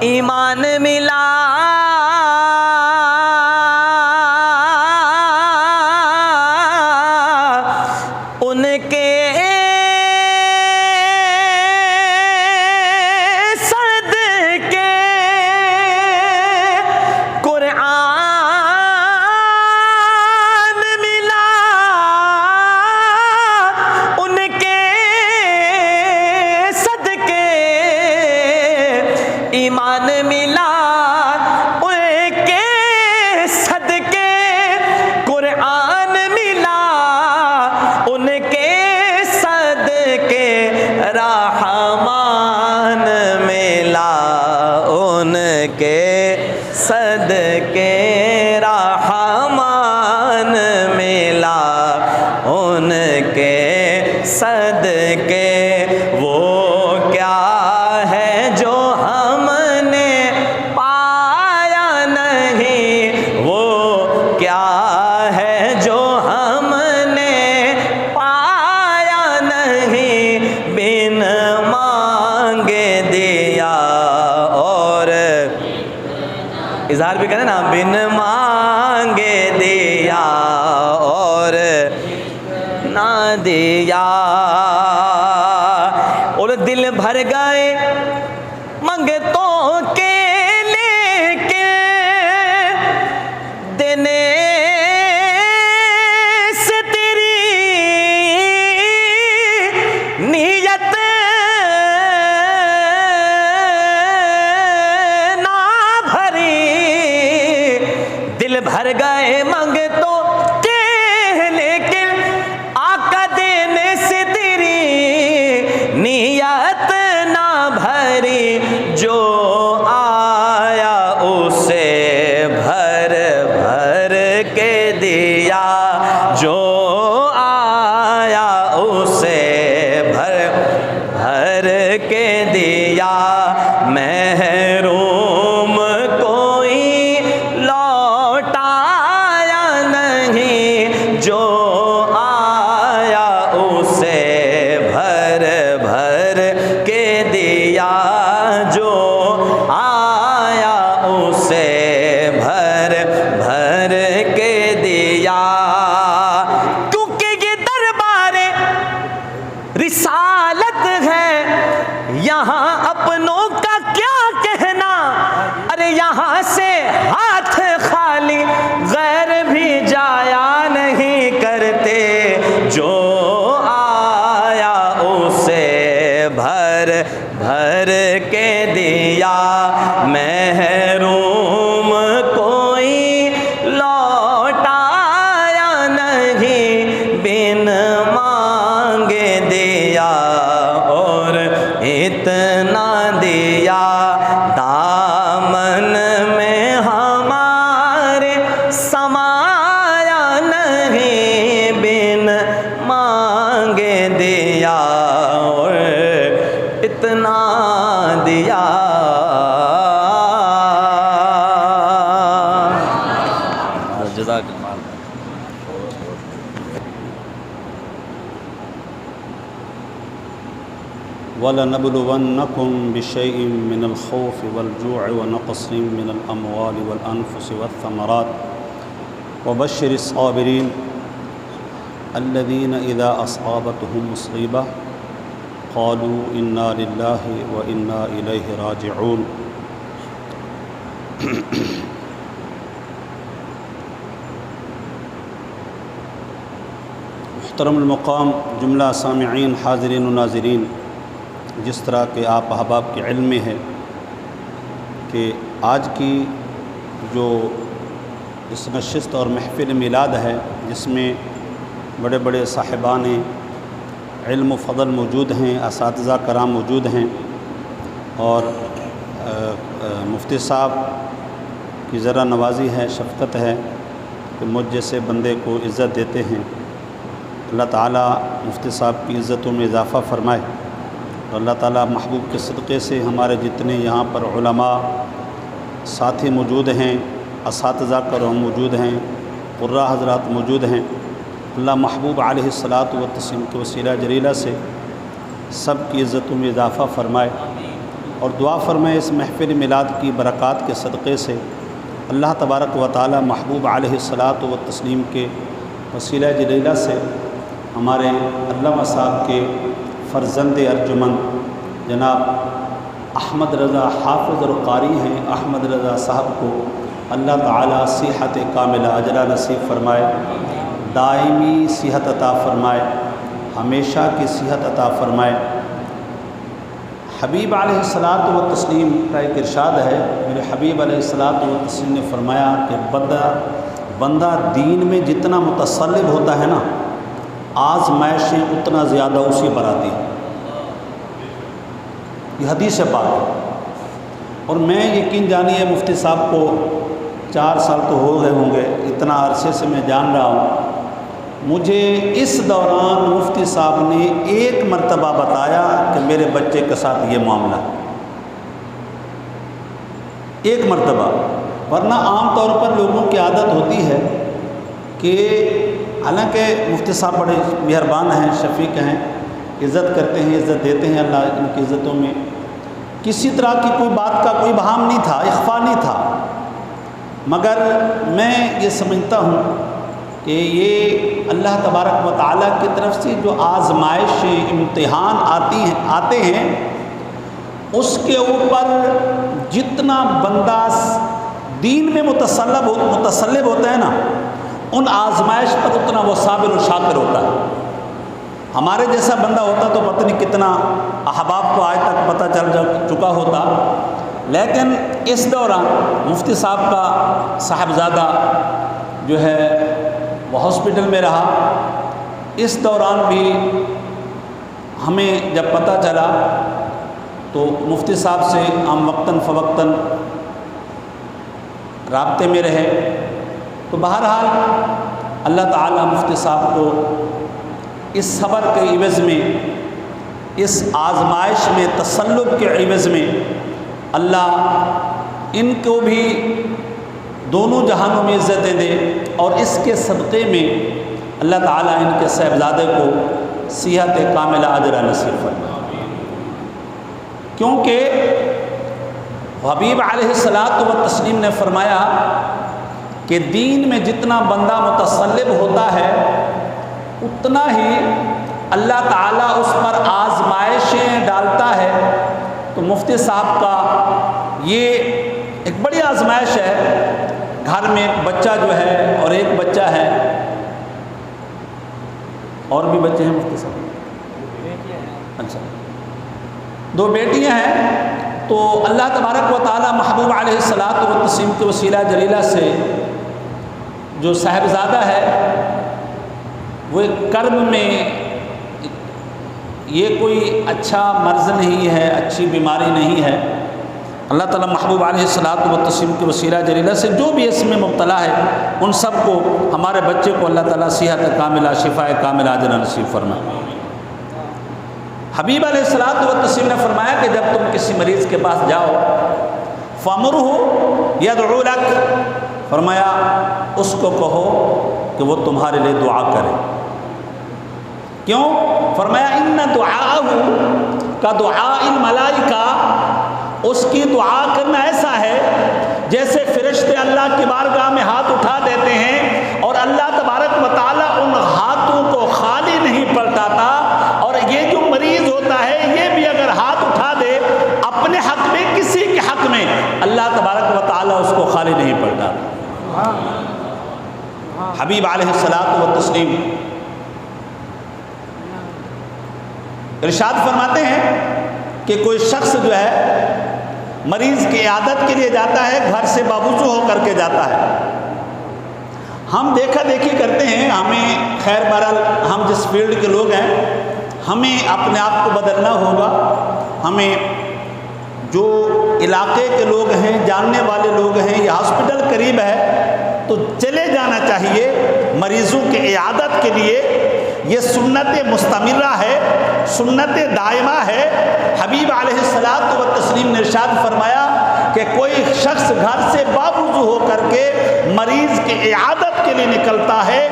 ایمان ملا ان کے صدقے قرآن ملا ان کے صدقے ایمان ملا ان کے صدقے قرآن ملا ان کے صدقے رحمان ملا ان کے صدقے رحمان ملا ان کے صدقے وہ کیا ہے جو ہم نے پایا نہیں وہ کیا ہے جو ہم نے پایا نہیں بن مانگے دیا اور اظہار بھی کریں نا بن مانگے دیا اور نہ دیا اور دل بھر گئے منگتوں کے لیکن دینے سے تیری نیت نہ بھری دل بھر گئے منگتوں کے لیکن آقا دینے سے تیری جو آیا اسے بھر بھر کے دیا، جو آیا اسے بھر بھر کے دیا، محروم کوئی لوٹایا نہیں، جو آیا اسے بھر بھر کے دیا، جو آیا اسے بھر بھر کے دیا، کیونکہ یہ دربار رسالت ہے، یہاں اپنوں کا کیا کہنا، ارے یہاں سے ہاتھ خالی غیر بھی جایا نہیں کرتے، جو آیا اسے بھر بھر کے دیا، محروم کوئی لوٹایا نہیں، بن مانگے دیا اور اتنا دیا، دامن میں ہمارے سمایا نہیں، بن مانگے دیا اور اتنا دیا۔ جزاک اللہ۔ وَلَنَبْلُوَنَّكُمْ بِشَيْءٍ مِّنَ الْخَوْفِ وَالْجُوعِ وَنَقْصٍ مِّنَ الْأَمْوَالِ وَالْأَنفُسِ وَالثَّمَرَاتِ وَبَشِّرِ الصَّابِرِينَ الَّذِينَ إِذَا أَصَابَتْهُمْ مُصِيبَةٌ قَالُوا إِنَّا لِلَّهِ وَإِنَّا إِلَيْهِ رَاجِعُونَ۔ محترم المقام جملہ سامعین، حاضرین و ناظرین، جس طرح کہ آپ احباب کے علم میں ہے کہ آج کی جو اس نشست اور محفل میلاد ہے، جس میں بڑے بڑے صاحبان علم و فضل موجود ہیں، اساتذہ کرام موجود ہیں، اور مفتی صاحب کی ذرا نوازی ہے، شفقت ہے کہ مجھ جیسے بندے کو عزت دیتے ہیں۔ اللہ تعالیٰ مفتی صاحب کی عزتوں میں اضافہ فرمائے، اور اللہ تعالیٰ محبوب کے صدقے سے ہمارے جتنے یہاں پر علماء ساتھی موجود ہیں، اساتذہ کرام موجود ہیں، قراء حضرات موجود ہیں، اللہ محبوب علیہ الصلاۃ والتسلیم کے وسیلہ جلیلہ سے سب کی عزتوں میں اضافہ فرمائے، اور دعا فرمائے اس محفل میلاد کی برکات کے صدقے سے اللہ تبارک و تعالی محبوب علیہ الصلاۃ والتسلیم کے وسیلہ جلیلہ سے ہمارے علامہ صاحب کے فرزند ارجمند جناب احمد رضا حافظ اور قاری ہیں، احمد رضا صاحب کو اللہ تعالی صحت کاملہ اجرا نصیب فرمائے، دائمی صحت عطا فرمائے، ہمیشہ کی صحت عطا فرمائے۔ حبیب علیہ الصلاۃ والتسلیم کا ایک ارشاد ہے، میرے حبیب علیہ الصلاۃ والتسلیم نے فرمایا کہ بندہ دین میں جتنا متصلب ہوتا ہے نا، آزمائشیں اتنا زیادہ اسی پر آتی ہیں۔ یہ حدیث پاک ہے، اور میں یقین جانیے مفتی صاحب کو 4 سال تو ہو گئے ہوں گے، اتنا عرصے سے میں جان رہا ہوں۔ مجھے اس دوران مفتی صاحب نے ایک مرتبہ بتایا کہ میرے بچے کے ساتھ یہ معاملہ ہے، ایک مرتبہ، ورنہ عام طور پر لوگوں کی عادت ہوتی ہے کہ حالانکہ مفتی صاحب بڑے مہربان ہیں، شفیق ہیں، عزت کرتے ہیں، عزت دیتے ہیں، اللہ ان کی عزتوں میں کسی طرح کی کوئی بات کا کوئی ابہام نہیں تھا، اخفا نہیں تھا، مگر میں یہ سمجھتا ہوں کہ یہ اللہ تبارک و تعالیٰ کی طرف سے جو آزمائش امتحان آتے ہیں، اس کے اوپر جتنا بندہ دین میں متصلب ہوتا ہے نا، ان آزمائش پر اتنا وہ صابر و شاکر ہوتا ہے۔ ہمارے جیسا بندہ ہوتا تو پتہ نہیں کتنا احباب کو آج تک پتہ چل چکا ہوتا، لیکن اس دوران مفتی صاحب کا صاحبزادہ جو ہے وہ ہاسپٹل میں رہا، اس دوران بھی ہمیں جب پتہ چلا تو مفتی صاحب سے ہم وقتاً فوقتاً رابطے میں رہے، تو بہرحال اللہ تعالیٰ مفتی صاحب کو اس صبر کے عوض میں، اس آزمائش میں تسلط کے عوض میں اللہ ان کو بھی دونوں جہانوں میں عزتیں دے، اور اس کے صدقے میں اللہ تعالیٰ ان کے صاحبزادے کو صحت کاملہ اجر نصیب فرمائے، کیونکہ حبیب علیہ الصلاۃ والتسلیم نے فرمایا کہ دین میں جتنا بندہ متصلب ہوتا ہے اتنا ہی اللہ تعالیٰ اس پر آزمائشیں ڈالتا ہے۔ تو مفتی صاحب کا یہ ایک بڑی آزمائش ہے، گھر میں ایک بچہ جو ہے اور ایک بچہ ہے، اور بھی بچے ہیں مفتی صاحب؟ اچھا، 2 بیٹیاں ہیں۔ تو اللہ تبارک و تعالیٰ محبوب علیہ الصلاۃ والتسلیم کے وسیلہ جلیلہ سے جو صاحبزادہ ہے وہ ایک کرب میں، یہ کوئی اچھا مرض نہیں ہے، اچھی بیماری نہیں ہے، اللہ تعالیٰ محبوب علیہ الصلاۃ والتسلیم کے وسیلہ جلیلہ سے جو بھی اس میں مبتلا ہے ان سب کو، ہمارے بچے کو اللہ تعالیٰ صحت کاملہ، شفاء کاملہ اجر نصیب فرمائے۔ حبیب علیہ الصلاۃ والتسلیم نے فرمایا کہ جب تم کسی مریض کے پاس جاؤ فَامُرْهُ يَدْعُو لَكَ، فرمایا اس کو کہو کہ وہ تمہارے لیے دعا کرے۔ کیوں؟ فرمایا اِنَّ دُعَاءَهُ كَدُعَاءِ الْمَلَائِكَةِ، اس کی دعا کرنا ایسا ہے جیسے فرشتے اللہ کی بارگاہ میں ہاتھ اٹھا دیتے ہیں، اور اللہ تبارک و تعالیٰ ان ہاتھوں کو خالی نہیں پلٹاتا، اور یہ جو مریض ہوتا ہے یہ بھی اگر ہاتھ اٹھا دے اپنے حق میں، کسی کے حق میں، اللہ تبارک و تعالیٰ اس کو خالی نہیں پلٹاتا۔ حبیب علیہ الصلاۃ والتسلیم ارشاد فرماتے ہیں کہ کوئی شخص جو ہے مریض کی عیادت کے لیے جاتا ہے، گھر سے باوضو ہو کر کے جاتا ہے۔ ہم دیکھا دیکھی کرتے ہیں، ہمیں خیر بہرحال ہم جس فیلڈ کے لوگ ہیں ہمیں اپنے آپ کو بدلنا ہوگا، ہمیں جو علاقے کے لوگ ہیں، جاننے والے لوگ ہیں، یہ ہاسپٹل قریب ہے تو چلے جانا چاہیے مریضوں کی عیادت کے لیے۔ یہ سنت مستمرہ ہے، سنت دائمہ ہے۔ حبیب علیہ الصلاۃ والتسلیم نے ارشاد فرمایا کہ کوئی شخص گھر سے باوضو ہو کر کے مریض کی عیادت کے لیے نکلتا ہے،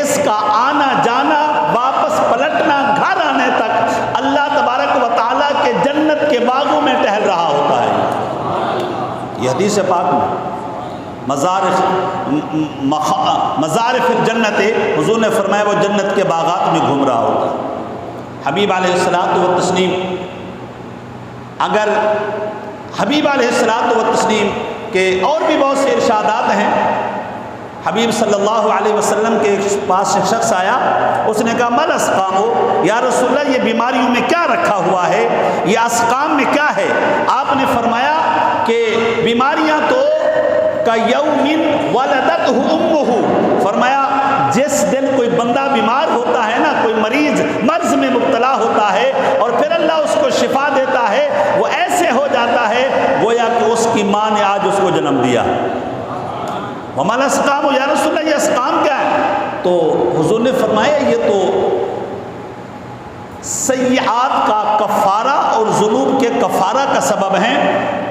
اس کا آنا جانا، واپس پلٹنا گھر آنے تک اللہ تبارک و تعالیٰ کے جنت کے باغوں میں ٹہل رہا ہوتا ہے۔ یہ حدیث پاک میں مزارف الجنت، حضور نے فرمایا وہ جنت کے باغات میں گھوم رہا ہوتا ہے۔ حبیب علیہ الصلاۃ والتسلیم، اگر حبیب علیہ الصلاۃ والتسلیم کے اور بھی بہت سے ارشادات ہیں۔ حبیب صلی اللہ علیہ وسلم کے پاس ایک شخص آیا، اس نے کہا مل اسقام، یا رسول اللہ یہ بیماریوں میں کیا رکھا ہوا ہے، یہ اسقام میں کیا ہے؟ آپ نے فرمایا کہ بیماریاں تو کَیَوْمٍ وَلَدَتْهُ أُمُّهُ، فرمایا جس دن کوئی بندہ بیمار ہوتا ہے نا، کوئی مریض مرض میں مبتلا ہوتا ہے اور پھر اللہ اس کو شفا دیتا ہے، وہ ایسے ہو جاتا ہے گویا کہ اس کی ماں نے آج اس کو جنم دیا۔ وَمَا الْأَسْقَامُ، یا رسول اللہ یہ اسقام کیا ہے؟ تو حضور نے فرمایا یہ تو سیئات کا کفارہ اور ذنوب کے کفارہ کا سبب ہیں۔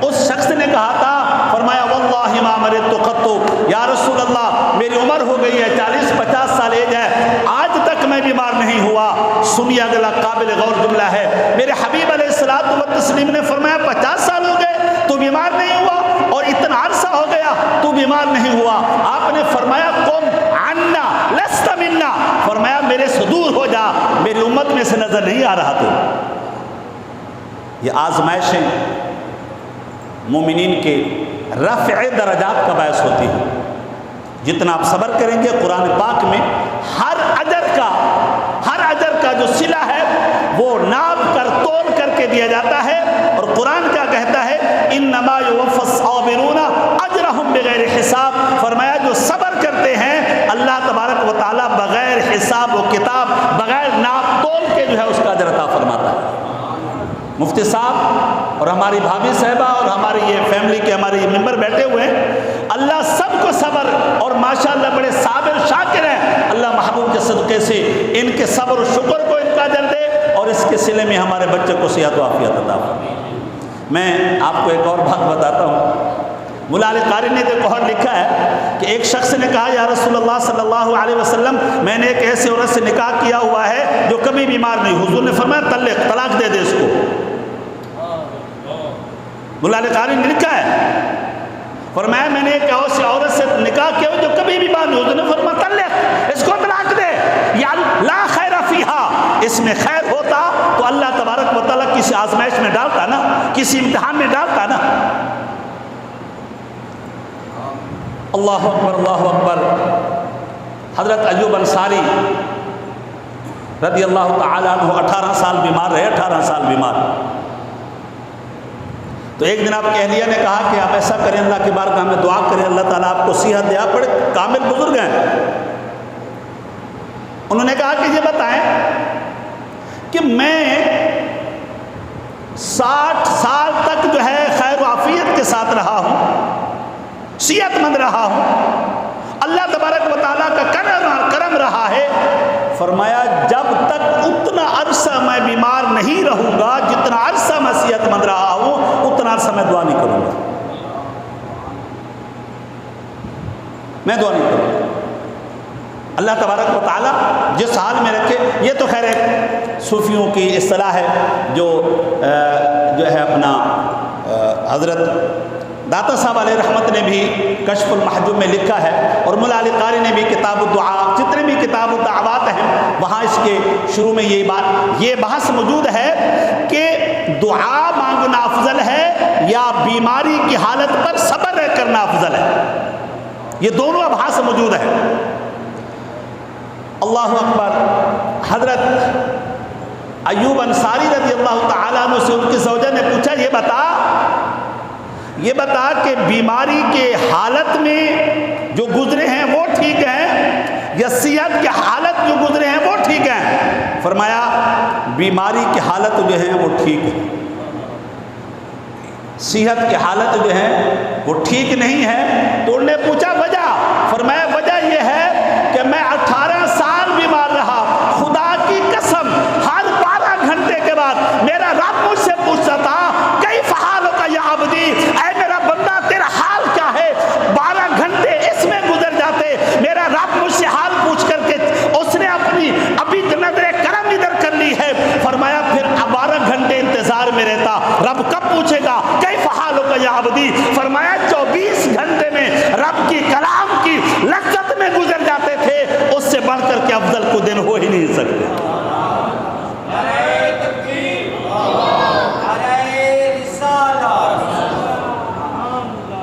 اس شخص نے کہا تھا، فرمایا واللہ ما مرضت قط، یا رسول اللہ میری عمر ہو گئی ہے، 40-50 سال ایج ہے، آج تک میں بیمار نہیں ہوا۔ سنیے اگلا قابل غور جملہ ہے، میرے حبیب علیہ الصلوۃ والتسلیم نے فرمایا 50 سال ہو گئے تو بیمار نہیں ہوا، اور اتنا عرصہ ہو گیا تو بیمار نہیں ہوا۔ آپ نے فرمایا قم عنا لست منا، فرمایا میرے سے دور ہو جا، میری امت میں سے نظر نہیں آ رہا تو۔ یہ آزمائشیں مومنین کے رفع درجات کا باعث ہوتی ہیں۔ جتنا آپ صبر کریں گے، قرآن پاک میں ہر اجر کا جو صلہ ہے وہ ناپ کر تول کر کے دیا جاتا ہے، اور قرآن کیا کہتا ہے انما یوفی الصابرون اجرہم بغیر حساب، فرمایا جو صبر کرتے ہیں اللہ تبارک و تعالیٰ بغیر حساب و کتاب، بغیر ناپ تول کے جو ہے اس کا اجر عطا فرماتا ہے۔ مفتی صاحب اور ہماری بھابھی صاحبہ اور ہماری یہ فیملی کے ہمارے یہ ممبر بیٹھے ہوئے ہیں، اللہ سب کو صبر اور ماشاءاللہ بڑے صابر شاکر ہیں، اللہ محبوب کے صدقے سے ان کے صبر و شکر کو ان کا اجر دے اور اس کے صلے میں ہمارے بچے کو صحت و عافیت عطا فرمائے۔ میں آپ کو ایک اور بات بتاتا ہوں، مولا علی قاری نے ایک اور لکھا ہے کہ ایک شخص نے کہا یا رسول اللہ صلی اللہ علیہ وسلم میں نے ایک ایسے عورت سے نکاح کیا ہوا ہے جو کبھی بیمار نہیں، حضور نے فرمایا طلاق دے دے اس کو۔ مولا علی قاری نے لکھا ہے، فرمایا میں نے ایک ایسے عورت سے نکاح کیا ہوا جو کبھی بیمار نہیں، حضور نے فرمایا طلق، اس کو طلاق دے، یا لا خیر فیہا، اس میں خیر ہوتا تو اللہ تبارک و تعالیٰ کسی آزمائش میں ڈالتا نا، کسی امتحان میں ڈالتا نا۔ اللہ اکبر اللہ اکبر۔ حضرت ایوب انصاری رضی اللہ تعالیٰ عنہ 18 سال بیمار رہے، 18 سال بیمار۔ تو ایک دن آپ کی اہلیہ نے کہا کہ آپ ایسا کریں، اللہ کی بارگاہ میں دعا کریں، اللہ تعالیٰ آپ کو صحت دے، آپ بڑے کامل بزرگ ہیں۔ انہوں نے کہا کہ یہ بتائیں کہ میں 60 سال تک جو ہے خیر و عافیت کے ساتھ رہا ہوں، صحت مند رہا ہوں، اللہ تبارک و تعالیٰ کا کرم رہا ہے، فرمایا جب تک اتنا عرصہ میں بیمار نہیں رہوں گا، جتنا عرصہ میں صحت مند رہا ہوں اتنا عرصہ میں دعا نہیں کروں گا، میں دعا نہیں کروں گا۔ اللہ تبارک و تعالیٰ جس حال میں رکھے، یہ تو خیر ایک صوفیوں کی اصطلاح ہے جو ہے اپنا حضرت داتا صاحب علیہ رحمت نے بھی کشف المحجوب میں لکھا ہے، اور مولا علی قاری نے بھی کتاب الدعا، جتنے بھی کتاب الدعوات ہیں وہاں اس کے شروع میں یہ بحث موجود ہے کہ دعا مانگنا افضل ہے یا بیماری کی حالت پر صبر کرنا افضل ہے، یہ دونوں ابحاث موجود ہیں۔ اللہ اکبر۔ حضرت ایوب انصاری رضی اللہ تعالیٰ عنہ سے ان کی زوجہ نے پوچھا یہ بتا کہ بیماری کے حالت میں جو گزرے ہیں وہ ٹھیک ہیں یا صحت کی حالت جو گزرے ہیں وہ ٹھیک ہیں؟ فرمایا بیماری کی حالت جو ہے وہ ٹھیک ہے، صحت کی حالت جو ہے وہ ٹھیک نہیں ہے۔ تو انہوں نے پوچھا وجہ؟ فرمایا وجہ یہ ہے کہ میں 18 سال بیمار رہا، خدا کی قسم ہر 12 گھنٹے کے بعد میرا رب مجھ سے پوچھتا تھا کیف حالک یا عبدی، اے میرا بندہ تیرا حال کیا ہے؟ 12 گھنٹے اس میں گزر جاتے، میرا رب مجھ سے حال پوچھ کر کے اس نے اپنی ابھی نظر کرم ادھر کر لی ہے۔ فرمایا پھر 12 گھنٹے انتظار میں رہتا، رب کب پوچھے گا کیف حالک یا عبدی؟ فرمایا 24 گھنٹے میں رب کی کلام کی لذت میں گزر جاتے تھے، اس سے بڑھ کر کے افضل کو دن ہو ہی نہیں سکتے۔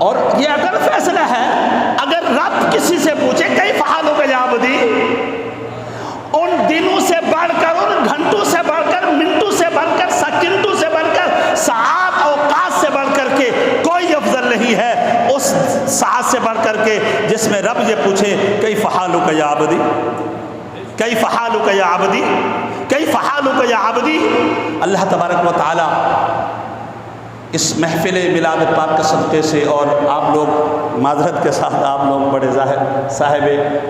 اور یہ اگر فیصلہ ہے، اگر رب کسی سے پوچھے کیف حالک یا عبدی، ان دنوں سے بڑھ کر، ان گھنٹوں سے بڑھ کر، منٹوں سے بڑھ کر، سیکنڈوں سے بڑھ کر، ساعات اوقات سے بڑھ کر کے کوئی افضل نہیں ہے اس ساعت سے بڑھ کر کے جس میں رب یہ پوچھے کیف حالک یا عبدی، کیف حالک یا عبدی، کیف حالک یا عبدی۔ اللہ تبارک و تعالی اس محفل میلاد پاک کے صدقے سے، اور آپ لوگ معذرت کے ساتھ آپ لوگ بڑے صاحب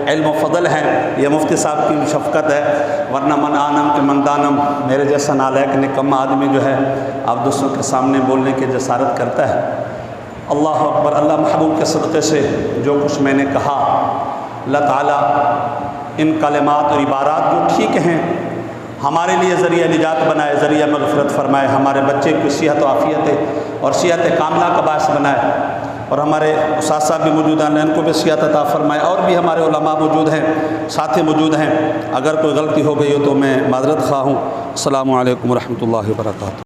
علم و فضل ہیں، یہ مفتی صاحب کی شفقت ہے، ورنہ من آنم کے من دانم، میرے جیسا نالائق نکما آدمی جو ہے آپ دوسروں کے سامنے بولنے کی جسارت کرتا ہے۔ اللہ اکبر۔ اللہ محبوب کے صدقے سے جو کچھ میں نے کہا، اللہ تعالیٰ ان کلمات اور عبارات جو ٹھیک ہیں ہمارے لیے ذریعہ نجات بنائے، ذریعہ مغفرت فرمائے، ہمارے بچے کی صحت و عافیت اور صحت کاملہ کا باعث بنائے، اور ہمارے اساتذہ بھی موجود ہیں ان کو بھی صحت عطا فرمائے، اور بھی ہمارے علماء موجود ہیں، ساتھی موجود ہیں۔ اگر کوئی غلطی ہو گئی ہو تو میں معذرت خواہ ہوں۔ السلام علیکم ورحمۃ اللہ وبرکاتہ۔